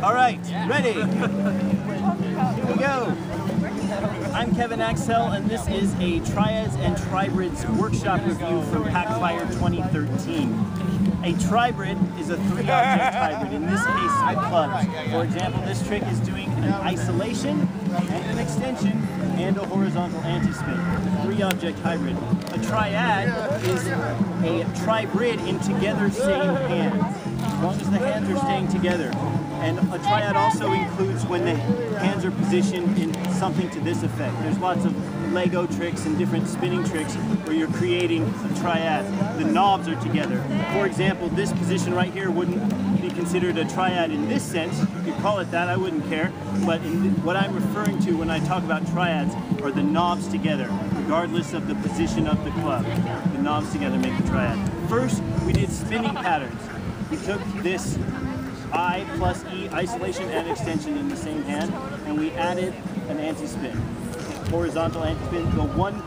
All right, ready? Here we go. I'm Kevin Axtell, and this is a Triads and Tribrids workshop review from Packfire 2013. A tribrid is a three-object hybrid, in this case clubs. For example, this trick is doing an isolation and an extension and a horizontal anti-spin. Three-object hybrid. A triad is a tribrid in together same hands, as long as the hands are staying together. And a triad also includes when the hands are positioned in something to this effect. There's lots of Lego tricks and different spinning tricks where you're creating a triad. The knobs are together. For example, this position right here wouldn't be considered a triad in this sense. You could call it that, I wouldn't care. But what I'm referring to when I talk about triads are the knobs together, regardless of the position of the club. The knobs together make the triad. First, we did spinning patterns. We took this I plus E isolation and extension in the same hand, and we added an anti-spin. Horizontal anti-spin, the one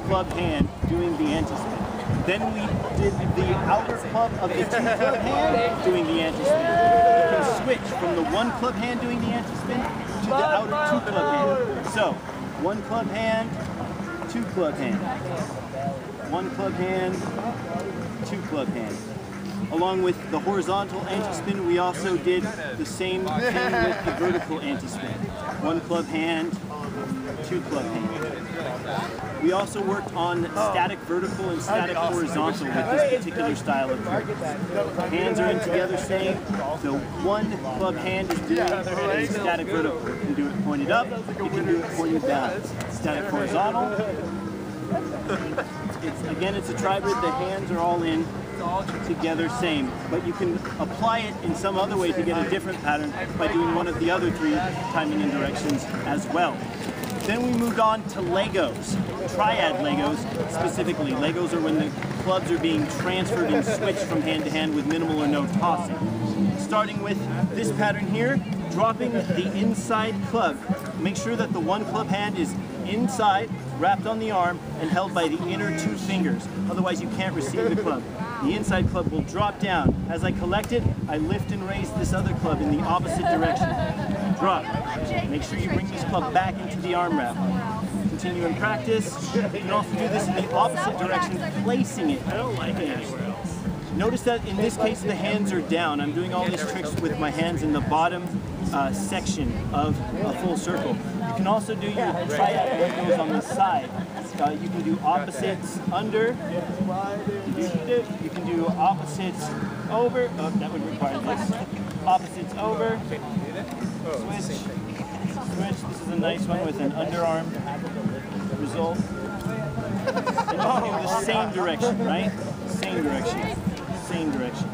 club hand doing the anti-spin. Then we did the outer club of the two club hand doing the anti-spin. You can switch from the one club hand doing the anti-spin to the outer two club hand. So, one club hand, two club hand. One club hand, two club hand. Along with the horizontal anti-spin, we also did the same thing with the vertical anti-spin. One club hand, two club hand. We also worked on static vertical and static horizontal with this particular style of trick. Hands are in together same. The one club hand is doing a static vertical. You can do it pointed up, you can do it pointed down. Static horizontal. Again, it's a tribrid, the hands are all in together same, but you can apply it in some other way to get a different pattern by doing one of the other three timing and directions as well. Then we moved on to Legos, triad Legos specifically. Legos are when the clubs are being transferred and switched from hand to hand with minimal or no tossing. Starting with this pattern here, dropping the inside club. Make sure that the one club hand is inside, wrapped on the arm, and held by the inner two fingers. Otherwise you can't receive the club. The inside club will drop down. As I collect it, I lift and raise this other club in the opposite direction. Drop. Make sure you bring this club back into the arm wrap. Continue in practice. You can also do this in the opposite direction, placing it. I don't like it anywhere else. Notice that in this case the hands are down. I'm doing all these tricks with my hands in the bottom section of a full circle. You can also do your triad Legos on the side. You can do opposites under. You can do opposites over. Oh, that would require this. Opposites over. Switch. Switch. This is a nice one with an underarm result. And you can do the same direction, right? Same direction. Same direction.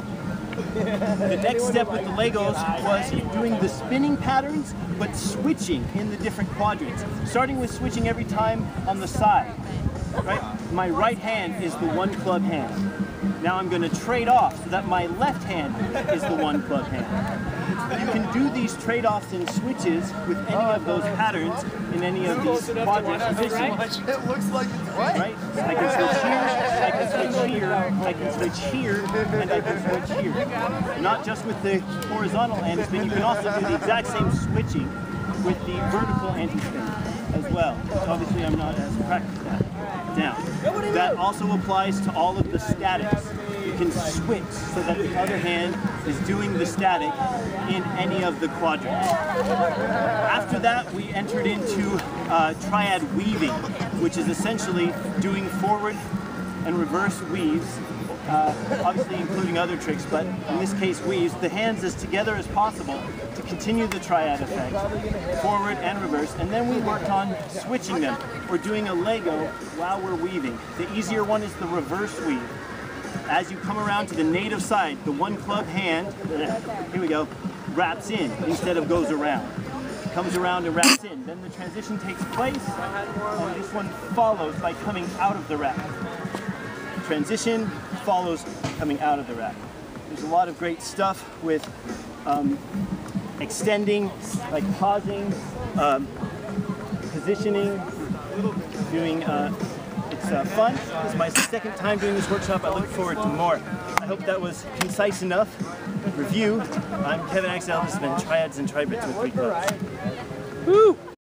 The next step with the Legos was doing the spinning patterns, but switching in the different quadrants. Starting with switching every time on the side. Right? My right hand is the one club hand. Now I'm going to trade off so that my left hand is the one club hand. You can do these trade-offs and switches with any of those patterns in any of these quadrant positions. It looks like it's right? I can switch here, I can switch here, I can switch here, and I can switch here. Not just with the horizontal anti-spin, you can also do the exact same switching with the vertical anti-spin as well. So obviously I'm not as practiced at down. That also applies to all of the statics. You can switch so that the other hand is doing the static in any of the quadrants. After that, we entered into triad weaving, which is essentially doing forward and reverse weaves, obviously including other tricks, but in this case weaves, the hands as together as possible to continue the triad effect, forward and reverse, and then we worked on switching them. We're doing a Lego while we're weaving. The easier one is the reverse weave. As you come around to the native side, the one club hand, here we go, wraps in instead of goes around. Comes around and wraps in. Then the transition takes place, and this one follows by coming out of the wrap. Transition follows coming out of the wrap. There's a lot of great stuff with extending, like pausing, positioning, doing it's fun. This is my second time doing this workshop. I look forward to more. I hope that was concise enough. review. I'm Kevin Axtell. This has been Triads and Tribrids with 3 clubs. Woo!